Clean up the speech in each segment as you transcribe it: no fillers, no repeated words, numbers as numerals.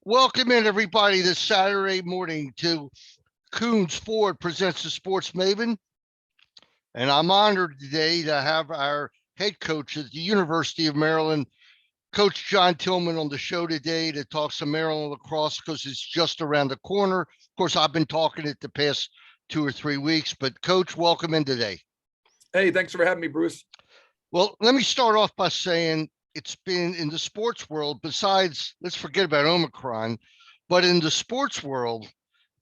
Welcome in, everybody, this Saturday morning to Coons Ford presents the Sports Maven. And I'm honored today to have our head coach at the University of Maryland, Coach John Tillman, on the show today to talk some Maryland lacrosse because it's just around the corner. Of course, I've been talking it the past 2 or 3 weeks, but Coach, welcome in today. Hey, thanks for having me, Bruce. Well, let me start off by saying it's been in the sports world, besides, let's forget about Omicron, but in the sports world,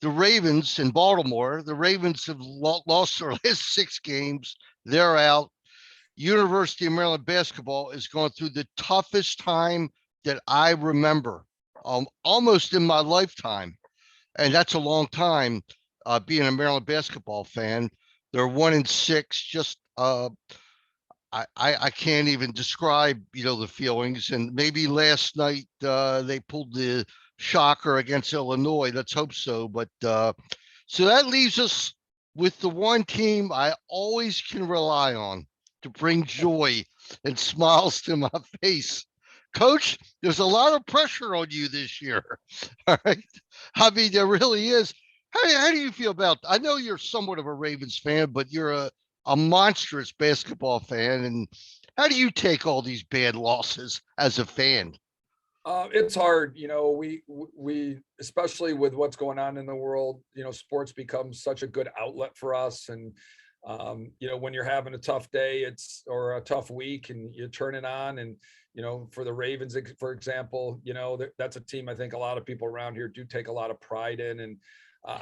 the Ravens in Baltimore, the Ravens have lost their last 6 games. They're out. University of Maryland basketball is going through the toughest time that I remember, almost in my lifetime. And that's a long time being a Maryland basketball fan. They're 1-6, just I can't even describe, the feelings. And maybe last night they pulled the shocker against Illinois. Let's hope so. But so that leaves us with the one team I always can rely on to bring joy and smiles to my face. Coach, there's a lot of pressure on you this year. All right. I mean, there really is. How do you feel about, I know you're somewhat of a Ravens fan, but you're a monstrous basketball fan. And how do you take all these bad losses as a fan? It's hard, we especially with what's going on in the world, sports becomes such a good outlet for us. And when you're having a tough day, or a tough week, and you turn it on, and for the Ravens, for example, that's a team I think a lot of people around here do take a lot of pride in. And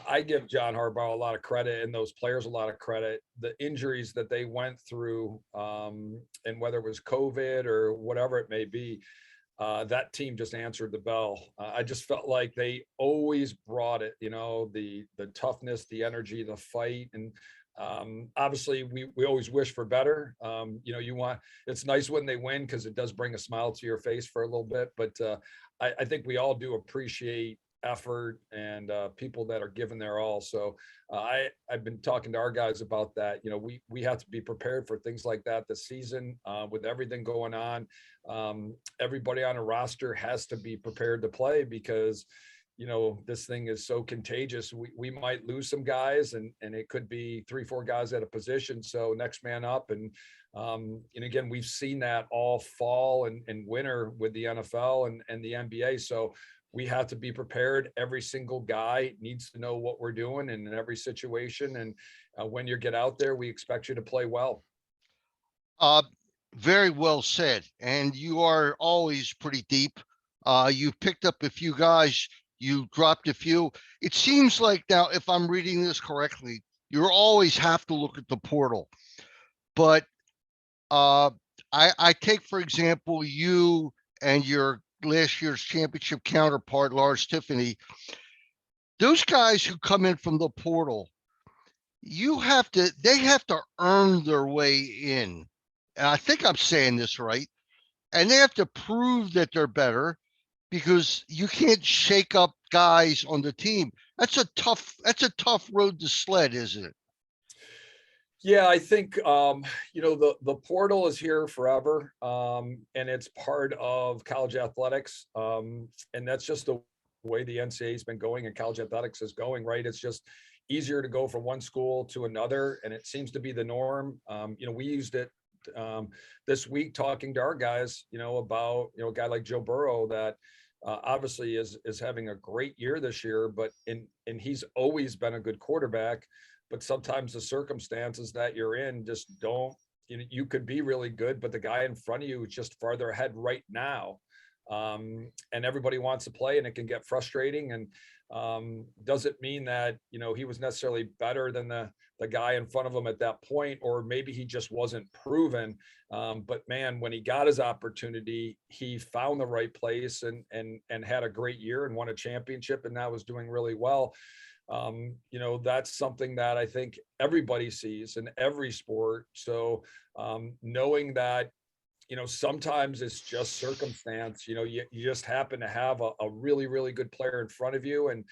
I give John Harbaugh a lot of credit and those players a lot of credit. The injuries that they went through, and whether it was COVID or whatever it may be, that team just answered the bell. I just felt like they always brought it, the toughness, the energy, the fight. And obviously we always wish for better. It's nice when they win because it does bring a smile to your face for a little bit. But I think we all do appreciate effort and people that are giving their all. So I've been talking to our guys about that. We have to be prepared for things like that this season, with everything going on. Everybody on a roster has to be prepared to play because this thing is so contagious. We might lose some guys, and it could be 3-4 guys at a position. So next man up. And again, we've seen that all fall and winter with the NFL and the NBA. So we have to be prepared. Every single guy needs to know what we're doing in every situation. And when you get out there, we expect you to play well. Very well said. And you are always pretty deep. You've picked up a few guys. You dropped a few. It seems like now, if I'm reading this correctly, you always have to look at the portal. But I take, for example, you and your last year's championship counterpart, Lars Tiffany. Those guys who come in from the portal, they have to earn their way in. And I think I'm saying this right. And they have to prove that they're better, because you can't shake up guys on the team. That's a tough road to sled, isn't it? Yeah, I think the portal is here forever, and it's part of college athletics, and that's just the way the NCAA has been going and college athletics is going. Right, it's just easier to go from one school to another, and it seems to be the norm. We used it this week talking to our guys, about a guy like Joe Burrow that obviously is having a great year this year, but and he's always been a good quarterback. But sometimes the circumstances that you're in just don't, you could be really good, but the guy in front of you is just farther ahead right now. And everybody wants to play, and it can get frustrating. And doesn't mean that, he was necessarily better than the guy in front of him at that point, or maybe he just wasn't proven. But man, when he got his opportunity, he found the right place and had a great year and won a championship, and that was doing really well. That's something that I think everybody sees in every sport. So knowing that, sometimes it's just circumstance, you just happen to have a really, really good player in front of you, and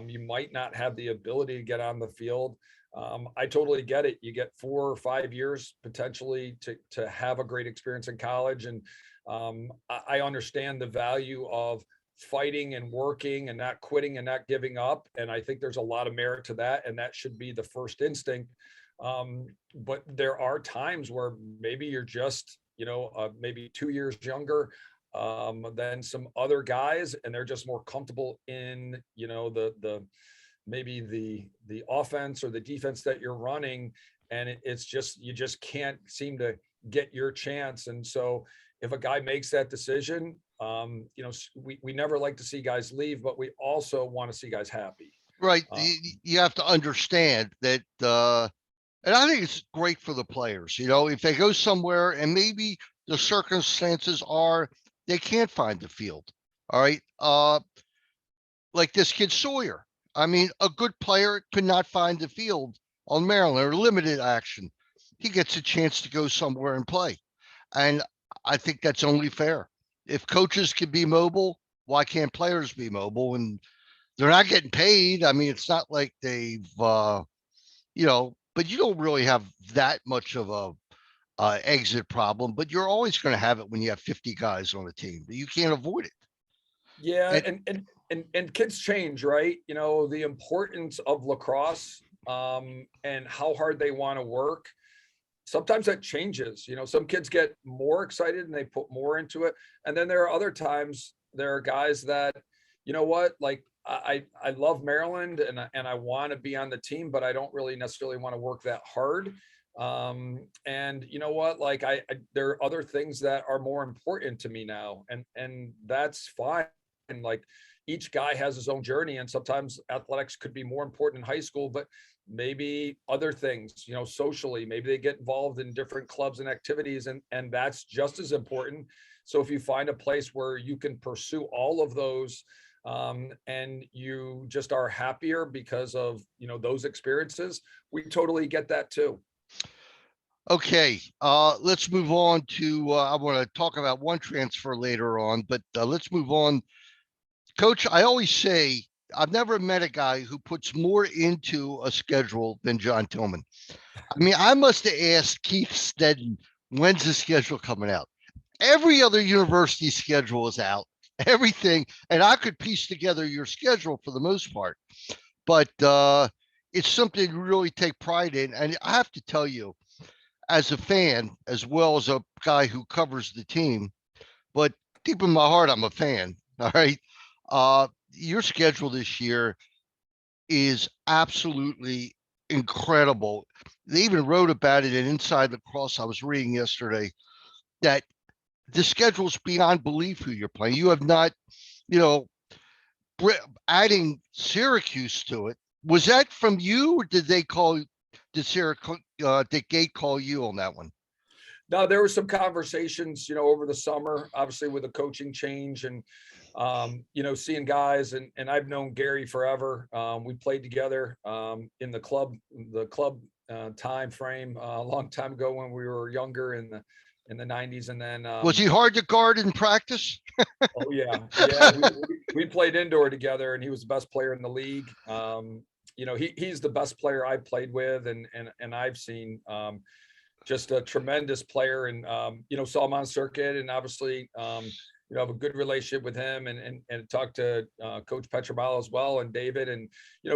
you might not have the ability to get on the field. I totally get it. You get 4 or 5 years potentially to have a great experience in college. And I understand the value of fighting and working and not quitting and not giving up. And I think there's a lot of merit to that. And that should be the first instinct. But there are times where maybe you're just, maybe 2 years younger than some other guys, and they're just more comfortable in, maybe the offense or the defense that you're running. And it's just, you just can't seem to get your chance. And so if a guy makes that decision, we never like to see guys leave, but we also want to see guys happy. Right. You have to understand that, and I think it's great for the players, if they go somewhere and maybe the circumstances are they can't find the field. All right. Like this kid Sawyer. I mean, a good player could not find the field on Maryland or limited action. He gets a chance to go somewhere and play. And I think that's only fair. If coaches can be mobile, why can't players be mobile? And they're not getting paid. I mean, it's not like they've, but you don't really have that much of a exit problem, but you're always going to have it when you have 50 guys on a team. You can't avoid it. Yeah. And kids change, right? The importance of lacrosse and how hard they want to work. Sometimes that changes. Some kids get more excited and they put more into it. And then there are other times there are guys that, like I love Maryland and I want to be on the team, but I don't really necessarily want to work that hard. And you know what, like there are other things that are more important to me now, and that's fine. And like each guy has his own journey, and sometimes athletics could be more important in high school, but maybe other things, socially, maybe they get involved in different clubs and activities, and that's just as important. So if you find a place where you can pursue all of those, and you just are happier because of, those experiences, we totally get that too. Okay, let's move on to, I want to talk about one transfer later on, but let's move on. Coach, I always say I've never met a guy who puts more into a schedule than John Tillman. I mean, I must have asked Keith Stedden, when's the schedule coming out? Every other university schedule is out, everything, and I could piece together your schedule for the most part. But it's something to really take pride in. And I have to tell you, as a fan, as well as a guy who covers the team, but deep in my heart, I'm a fan. All right. Your schedule this year is absolutely incredible. They even wrote about it in Inside Lacrosse I was reading yesterday, that the schedule's beyond belief who you're playing. You have not, you know, adding Syracuse to it. Was that from you, or did they call? Did Gate call you on that one? No, there were some conversations, over the summer, obviously with the coaching change and, seeing guys, and I've known Gary forever. We played together in the club time frame a long time ago when we were younger in the 90s. And then Was he hard to guard in practice? oh yeah, we played indoor together, and he was the best player in the league. He's the best player I played with, and I've seen. Just a tremendous player, and saw him on circuit, and obviously have a good relationship with him, and talked to Coach Petrobal as well, and David, and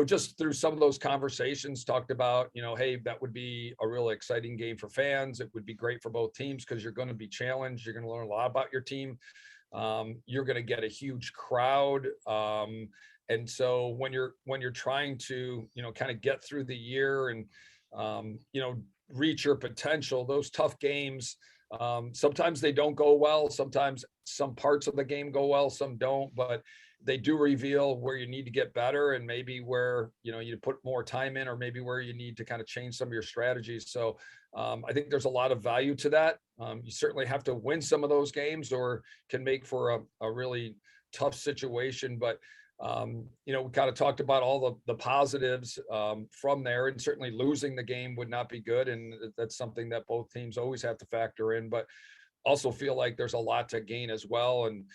just through some of those conversations talked about, hey, that would be a really exciting game for fans. It would be great for both teams because you're going to be challenged. You're going to learn a lot about your team. You're going to get a huge crowd. And so when you're trying to, kind of get through the year and, reach your potential, those tough games, sometimes they don't go well. Sometimes some parts of the game go well, some don't, but they do reveal where you need to get better, and maybe where, you put more time in, or maybe where you need to kind of change some of your strategies. So I think there's a lot of value to that. You certainly have to win some of those games, or can make for a really tough situation. But we kind of talked about all the positives from there, and certainly losing the game would not be good. And that's something that both teams always have to factor in, but also feel like there's a lot to gain as well. And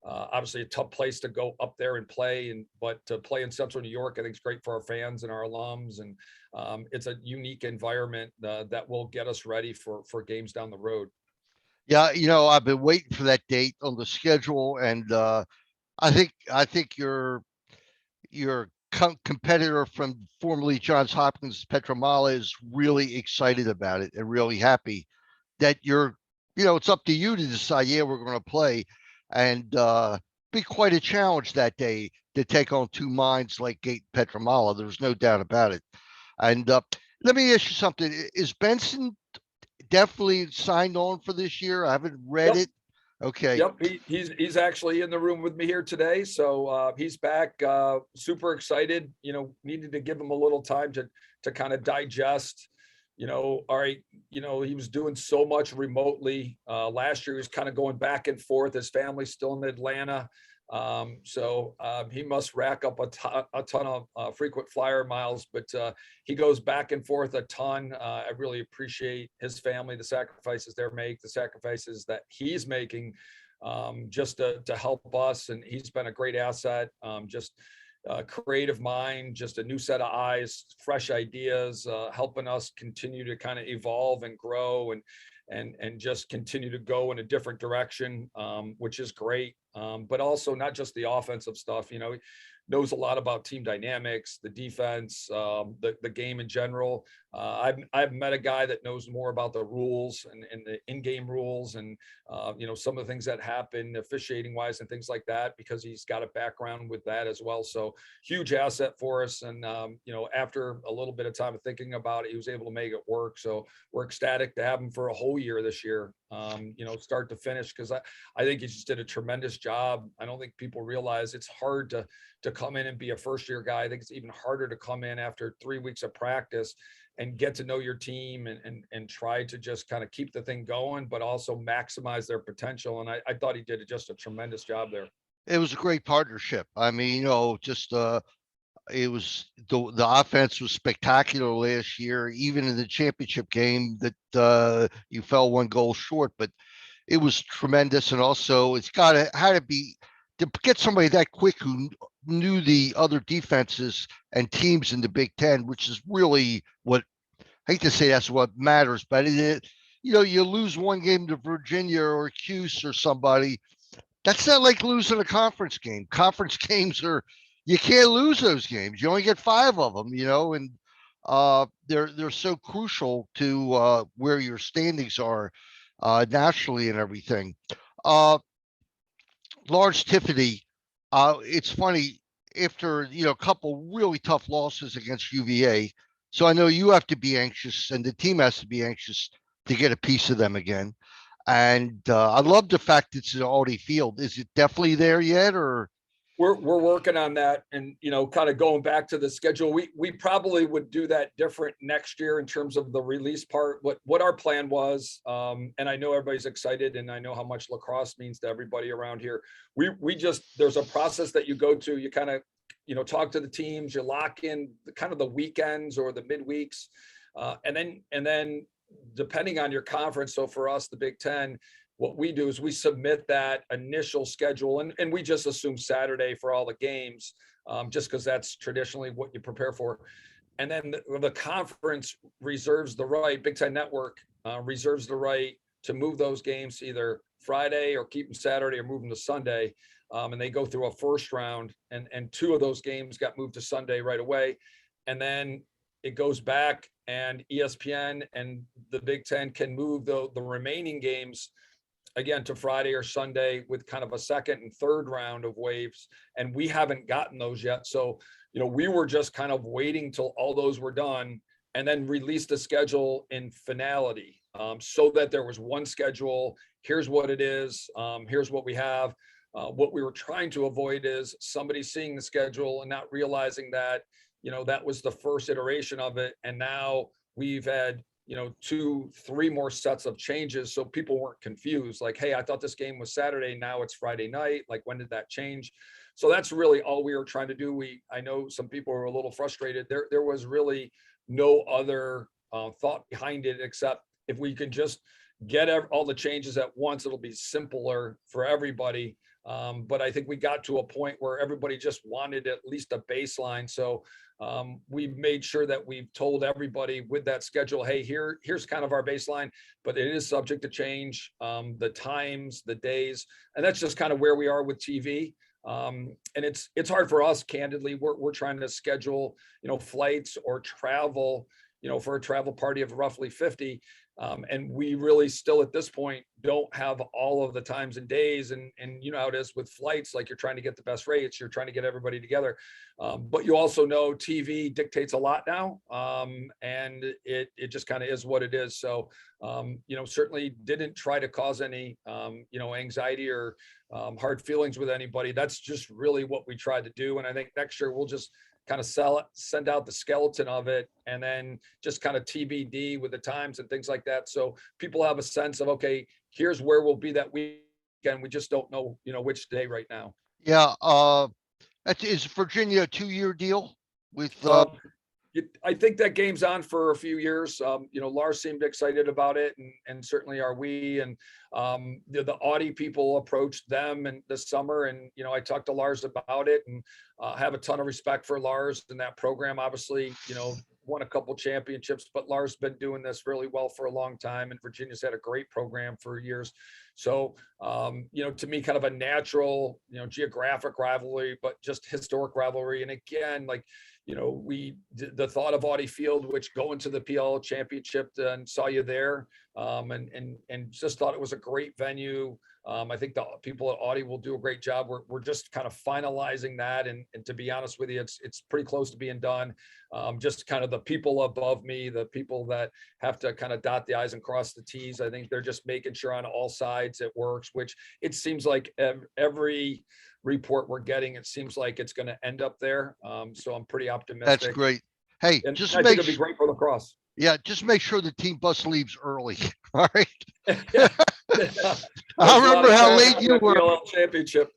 obviously a tough place to go up there and play, but to play in Central New York, I think it's great for our fans and our alums. And it's a unique environment that will get us ready for games down the road. Yeah, I've been waiting for that date on the schedule, and I think your competitor from formerly Johns Hopkins, Petramala, is really excited about it and really happy that it's up to you to decide, yeah, we're going to play, and be quite a challenge that day to take on two minds like Gate and Petramala. There's no doubt about it. And let me ask you something. Is Benson definitely signed on for this year? I haven't read Yep. it. Okay. Yep, he's actually in the room with me here today, so he's back. Super excited. Needed to give him a little time to kind of digest. All right. He was doing so much remotely. Last year he was kind of going back and forth. His family's still in Atlanta, so he must rack up a ton of frequent flyer miles. But he goes back and forth a ton. I really appreciate his family, the sacrifices they make, the sacrifices that he's making, just to help us. And he's been a great asset. Just creative mind, just a new set of eyes, fresh ideas, helping us continue to kind of evolve and grow and just continue to go in a different direction, which is great. But also not just the offensive stuff. He knows a lot about team dynamics, the defense, the game in general. I've met a guy that knows more about the rules and the in-game rules and some of the things that happen officiating wise and things like that, because he's got a background with that as well. So huge asset for us. And after a little bit of time of thinking about it, he was able to make it work. So we're ecstatic to have him for a whole year this year, start to finish, because I think he just did a tremendous job. I don't think people realize it's hard to come in and be a first year guy. I think it's even harder to come in after 3 weeks of practice and get to know your team and try to just kind of keep the thing going, but also maximize their potential. And I thought he did just a tremendous job there. It was a great partnership. I mean, just it was the offense was spectacular last year, even in the championship game that you fell one goal short, but it was tremendous. And also it's had to be to get somebody that quick who knew the other defenses and teams in the Big Ten, which is really what I hate to say that's what matters, but you lose one game to Virginia or Cuse or somebody. That's not like losing a conference game. Conference games you can't lose those games. You only get 5 of them, and they're so crucial to where your standings are nationally and everything. Uh, Lars Tiffany, it's funny after a couple really tough losses against UVA. So I know you have to be anxious, and the team has to be anxious to get a piece of them again. And I love the fact it's an Audi Field. Is it definitely there yet, or? We're working on that, and kind of going back to the schedule. We probably would do that different next year in terms of the release part. What our plan was, and I know everybody's excited, and I know how much lacrosse means to everybody around here. We just there's a process that you go to. You kind of talk to the teams. You lock in kind of the weekends or the midweeks, and then depending on your conference. So for us, the Big Ten, what we do is we submit that initial schedule, and we just assume Saturday for all the games, just because that's traditionally what you prepare for. And then the conference reserves the right, Big Ten Network reserves the right to move those games to either Friday or keep them Saturday or move them to Sunday. And they go through a first round, and 2 of those games got moved to Sunday right away. And then it goes back, and ESPN and the Big Ten can move the remaining games again to Friday or Sunday with kind of a second and third round of waves. And we haven't gotten those yet. So, we were just kind of waiting till all those were done and then release the schedule in finality, so that there was one schedule. Here's what it is. Here's what we have. What we were trying to avoid is somebody seeing the schedule and not realizing that, that was the first iteration of it. And now we've had 2, 3 more sets of changes. So people weren't confused. Like, hey, I thought this game was Saturday. Now it's Friday night. Like, when did that change? So that's really all we were trying to do. I know some people were a little frustrated. There was really no other thought behind it, except if we can just get all the changes at once, it'll be simpler for everybody. But I think we got to a point where everybody just wanted at least a baseline. So we've made sure that we've told everybody with that schedule, hey, here's kind of our baseline, but it is subject to change, the times, the days, and that's just kind of where we are with TV. And it's hard for us, candidly. We're trying to schedule, flights or travel, for a travel party of roughly 50. And we really still at this point don't have all of the times and days. And you know how it is with flights, like you're trying to get the best rates, you're trying to get everybody together. But you also know TV dictates a lot now. And it just kind of is what it is. So, certainly didn't try to cause any, anxiety or hard feelings with anybody. That's just really what we tried to do. And I think next year we'll just kind of send out the skeleton of it, and then just kind of TBD with the times and things like that. So people have a sense of, okay, here's where we'll be that weekend. We just don't know, which day right now. Yeah. Is Virginia a 2-year deal with, I think that game's on for a few years. Lars seemed excited about it, and certainly are we. And the Audi people approached them in the summer, and I talked to Lars about it, and have a ton of respect for Lars and that program. Obviously, won a couple championships, but Lars been doing this really well for a long time, and Virginia's had a great program for years. So, to me, kind of a natural, geographic rivalry, but just historic rivalry. And again, like, the thought of Audi Field, which going to the PL Championship and saw you there, and just thought it was a great venue. I think the people at Audi will do a great job. We're just kind of finalizing that, and to be honest with you, it's pretty close to being done. Just kind of the people above me, the people that have to kind of dot the I's and cross the T's. I think they're just making sure on all sides it works, which it seems like every report we're getting, it seems like it's going to end up there. So I'm pretty optimistic. that's great. Hey, And just I think it'd be great for lacrosse. Yeah, just make sure the team bus leaves early. All right. Yeah. I remember how late you were. PLL championship.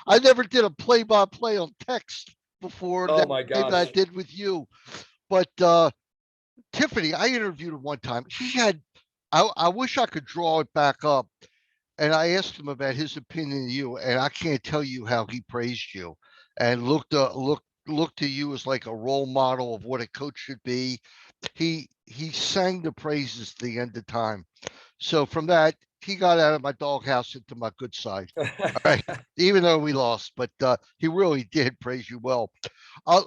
I never did a play-by-play on text before. Oh my gosh. I did with you. But Tiffany, I interviewed her one time. She had, I wish I could draw it back up. And I asked him about his opinion of you, and I can't tell you how he praised you and looked to you as like a role model of what a coach should be. He sang the praises at the end of time. So from that, he got out of my doghouse into my good side. All right, even though we lost, but he really did praise you well.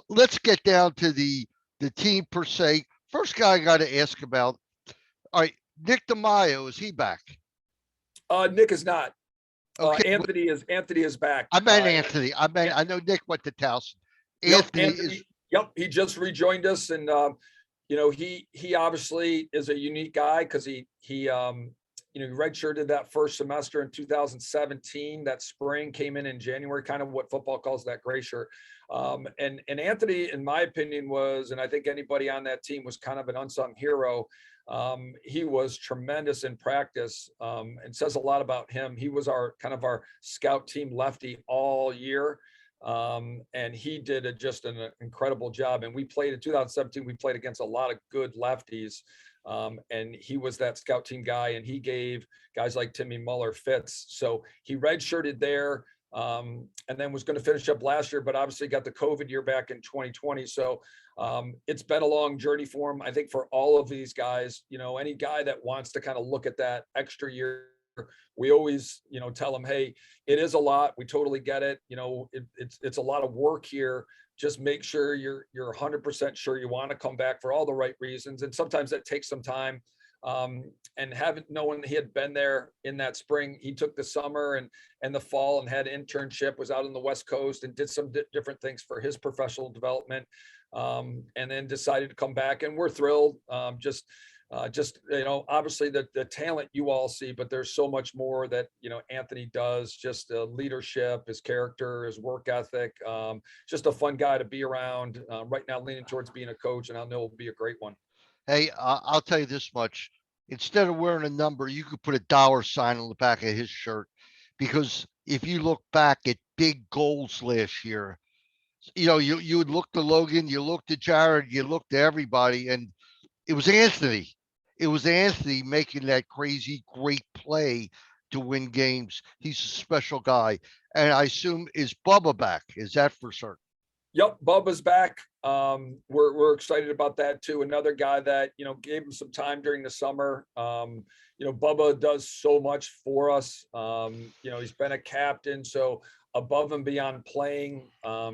Let's get down to the team per se. First guy I got to ask about. All right, Nick DeMaio, is he back? Nick is not. Okay. Anthony is back. I meant Anthony. I know Nick went to Towson. Anthony. Yep, he just rejoined us, and he obviously is a unique guy because he redshirted that first semester in 2017. That spring, came in January, kind of what football calls that gray shirt. And Anthony, in my opinion, was, and I think anybody on that team was kind of an unsung hero. He was tremendous in practice, and says a lot about him. He was our scout team lefty all year. And he did just an incredible job. And we played in 2017, we played against a lot of good lefties. And he was that scout team guy, and he gave guys like Timmy Muller fits. So he redshirted there, and then was going to finish up last year, but obviously got the COVID year back in 2020. So it's been a long journey for him. I think for all of these guys, any guy that wants to kind of look at that extra year, we always, tell them, hey, it is a lot. We totally get it. It's a lot of work here. Just make sure you're 100% sure you want to come back for all the right reasons. And sometimes that takes some time. And knowing he had been there in that spring, he took the summer and the fall and had an internship, was out on the West Coast and did some different things for his professional development. And then decided to come back, and we're thrilled. Obviously the talent you all see, but there's so much more that, Anthony does, just leadership, his character, his work ethic, just a fun guy to be around. Right now leaning towards being a coach, and I know it'll be a great one. Hey, I'll tell you this much. Instead of wearing a number, you could put a $sign on the back of his shirt, because if you look back at big goals last year, you would look to Logan, you look to Jared, you look to everybody, and it was Anthony. It was Anthony making that crazy great play to win games. He's a special guy. And I assume, is Bubba back? Is that for certain? Yep, Bubba's back. We're excited about that too. Another guy that, gave him some time during the summer. Bubba does so much for us. He's been a captain. So above and beyond playing,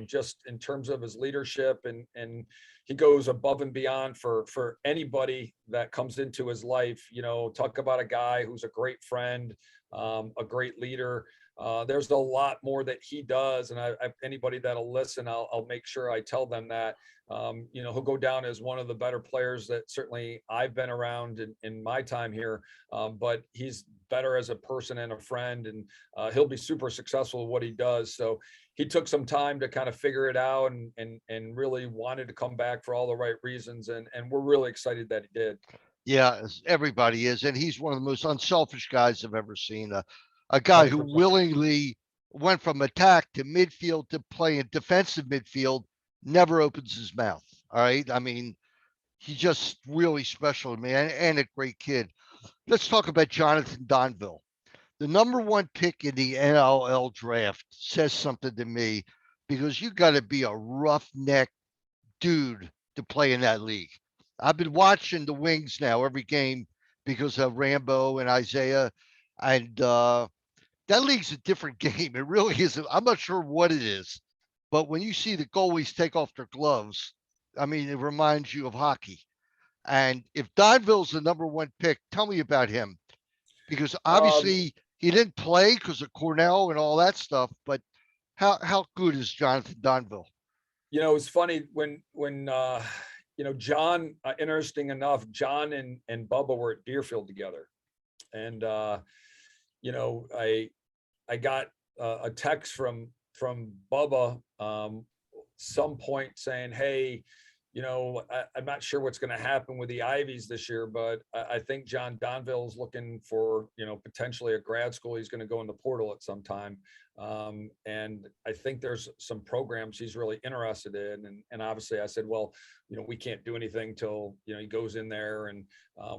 just in terms of his leadership, and he goes above and beyond for anybody that comes into his life. Talk about a guy who's a great friend, a great leader. There's a lot more that he does, and anybody that'll listen, I'll make sure I tell them that. He'll go down as one of the better players that certainly I've been around in my time here. But he's better as a person and a friend, and he'll be super successful at what he does. So he took some time to kind of figure it out, and really wanted to come back for all the right reasons. And we're really excited that he did. Yeah, everybody is, and he's one of the most unselfish guys I've ever seen. A guy who 100%. willingly went from attack to midfield to playing defensive midfield, never opens his mouth. All right, I mean, he's just really special to me, and a great kid. Let's talk about Jonathan Donville. The number one pick in the NLL draft says something to me, because you got to be a roughneck dude to play in that league. I've been watching the Wings now every game because of Rambo and Isaiah, and that league's a different game. It really is. I'm not sure what it is, but when you see the goalies take off their gloves, I mean, it reminds you of hockey. And if Donville's the number one pick, tell me about him, because Um, obviously he didn't play because of Cornell and all that stuff. But how good is Jonathan Donville? it's funny when John, interesting enough, John and Bubba were at Deerfield together. And I got a text from Bubba, some point saying, "Hey, I'm not sure what's going to happen with the Ivies this year, but I think John Donville is looking for, potentially a grad school. He's going to go in the portal at some time. And I think there's some programs he's really interested in." And obviously I said, well, we can't do anything till, he goes in there, and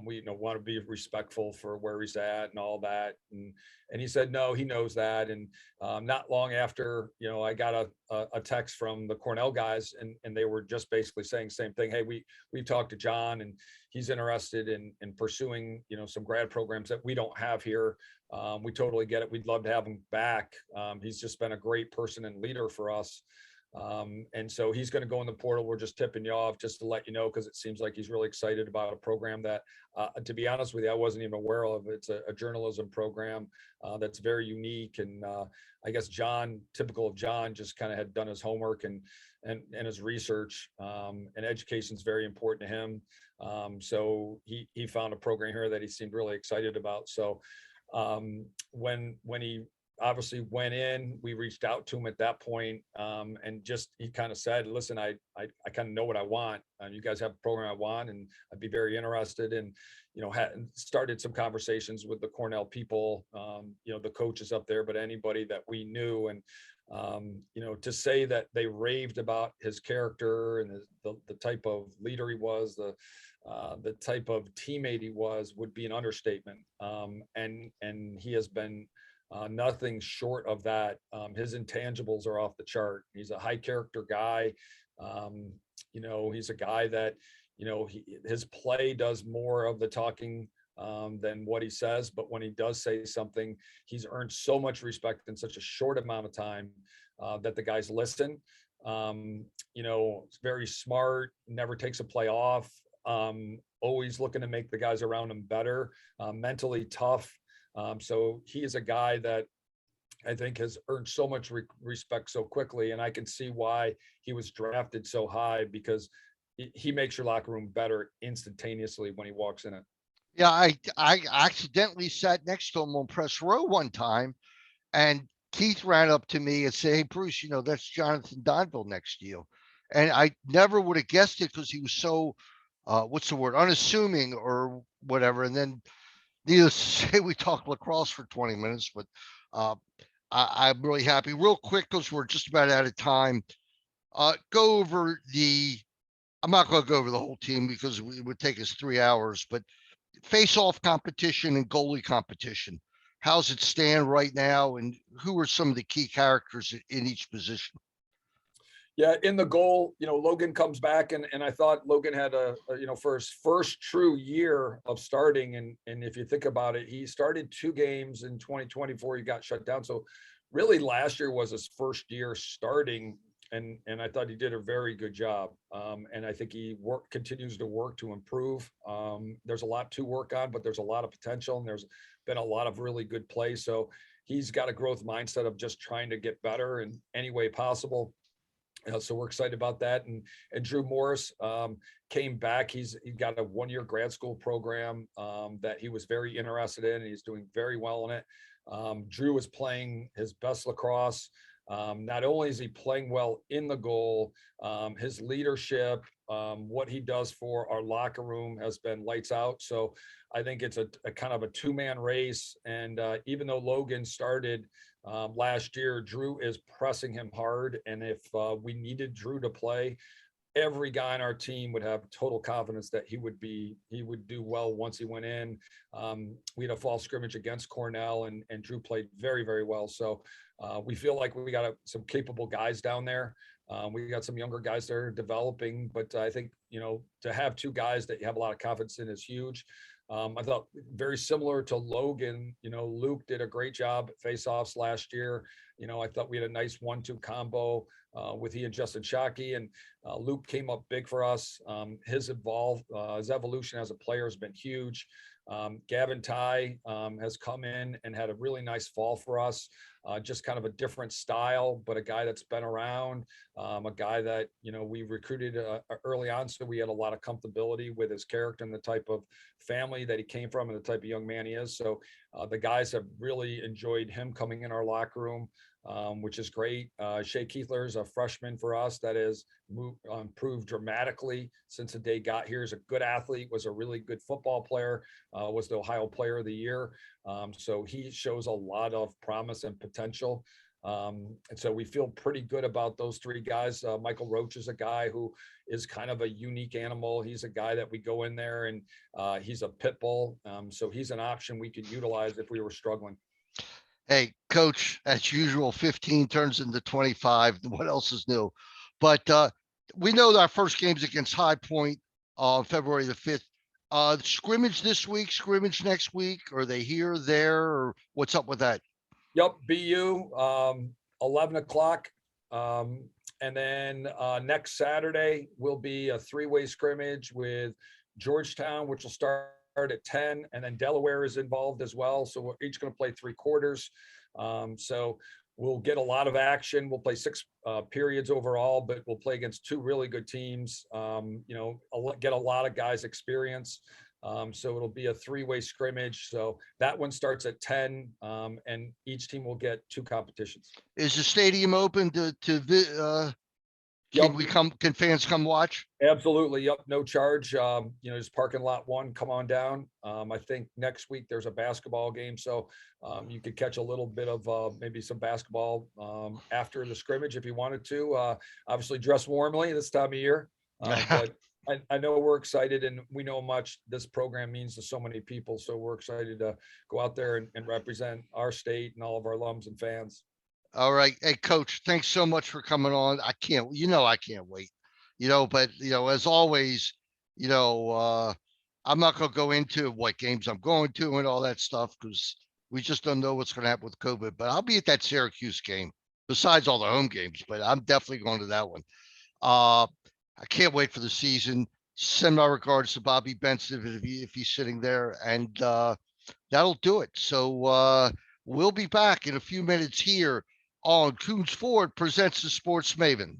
we, want to be respectful for where he's at and all that. And he said, no, he knows that. And not long after, I got a text from the Cornell guys, and they were just basically saying the same thing. Hey, we talked to John, and he's interested in pursuing, some grad programs that we don't have here. We totally get it. We'd love to have him back. He's just been a great person and leader for us. And so he's going to go in the portal. We're just tipping you off just to let you know, because it seems like he's really excited about a program that, to be honest with you, I wasn't even aware of. It's a journalism program that's very unique. And I guess John, typical of John, just kind of had done his homework and his research. And education is very important to him. So he found a program here that he seemed really excited about. So when he obviously went in, we reached out to him at that point, and just he kind of said, listen, I kind of know what I want. You guys have a program I want, and I'd be very interested. And had started some conversations with the Cornell people, the coaches up there, but anybody that we knew. And to say that they raved about his character and the type of leader he was, the type of teammate he was, would be an understatement. And he has been nothing short of that. His intangibles are off the chart. He's a high character guy. He's a guy that, his play does more of the talking than what he says. But when he does say something, he's earned so much respect in such a short amount of time that the guys listen. It's very smart, never takes a play off, always looking to make the guys around him better, mentally tough. So he is a guy that I think has earned so much respect so quickly. And I can see why he was drafted so high, because he makes your locker room better instantaneously when he walks in it. Yeah, I accidentally sat next to him on press row one time, and Keith ran up to me and said, "Hey, Bruce, that's Jonathan Donville next to you." And I never would have guessed it, because he was so, what's the word, unassuming or whatever. And then, needless to say, we talked lacrosse for 20 minutes, but uh, I'm really happy. Real quick, because we're just about out of time. Go over I'm not going to go over the whole team, because it would take us 3 hours, but face-off competition and goalie competition. How's it stand right now, and who are some of the key characters in each position? Yeah, in the goal, Logan comes back, and I thought Logan had for his first true year of starting, and if you think about it, he started 2 games in 2024. He got shut down, so really last year was his first year starting, and I thought he did a very good job. And I think he continues to work to improve. There's a lot to work on, but there's a lot of potential, and there's been a lot of really good play. So he's got a growth mindset of just trying to get better in any way possible. So we're excited about that. And Drew Morris came back. He got a 1-year grad school program that he was very interested in, and he's doing very well in it. Drew is playing his best lacrosse. Not only is he playing well in the goal, his leadership, what he does for our locker room has been lights out. So I think it's a kind of a 2-man race. And even though Logan started last year, Drew is pressing him hard. And if we needed Drew to play, every guy on our team would have total confidence that he would do well once he went in. We had a fall scrimmage against Cornell, and Drew played very, very well. So we feel like we got some capable guys down there. We got some younger guys that are developing, but I think, to have 2 guys that you have a lot of confidence in is huge. I thought very similar to Logan, Luke did a great job at faceoffs last year. I thought we had a nice 1-2 combo with he and Justin Shockey, and Luke came up big for us. His evolution as a player has been huge. Gavin Ty has come in and had a really nice fall for us. Just kind of a different style, but a guy that's been around, a guy that, we recruited early on. So we had a lot of comfortability with his character and the type of family that he came from and the type of young man he is. So the guys have really enjoyed him coming in our locker room, which is great. Shea Keithler is a freshman for us that has improved dramatically since the day he got here. He's a good athlete, was a really good football player, was the Ohio Player of the Year. So he shows a lot of promise and potential. And so we feel pretty good about those 3 guys. Michael Roach is a guy who is kind of a unique animal. He's a guy that we go in there and he's a pit bull. So he's an option we could utilize if we were struggling. Hey, coach, as usual, 15 turns into 25. What else is new? But we know that our first game's against High Point on February the 5th. Scrimmage this week, scrimmage next week. Are they here, there, or what's up with that? Yep, BU, 11 o'clock. And then next Saturday will be a 3-way scrimmage with Georgetown, which will start at 10, and then Delaware is involved as well. So we're each going to play 3 quarters. So we'll get a lot of action. We'll play 6 periods overall, but we'll play against 2 really good teams. Get a lot of guys experience. So it'll be a 3-way scrimmage. So that one starts at 10, and each team will get 2 competitions. Is the stadium open Yep. Can fans come watch? Absolutely. Yep. No charge. Just parking lot 1, come on down. I think next week there's a basketball game. So you could catch a little bit of maybe some basketball after the scrimmage if you wanted to. Obviously dress warmly this time of year. But I know we're excited, and we know how much this program means to so many people. So we're excited to go out there and represent our state and all of our alums and fans. All right. Hey, coach, thanks so much for coming on. I can't wait, but as always, I'm not going to go into what games I'm going to and all that stuff, because we just don't know what's going to happen with COVID, but I'll be at that Syracuse game besides all the home games, but I'm definitely going to that one. I can't wait for the season. Send my regards to Bobby Benson if he's sitting there, and that'll do it. So we'll be back in a few minutes here on Coons Ford Presents the Sports Maven.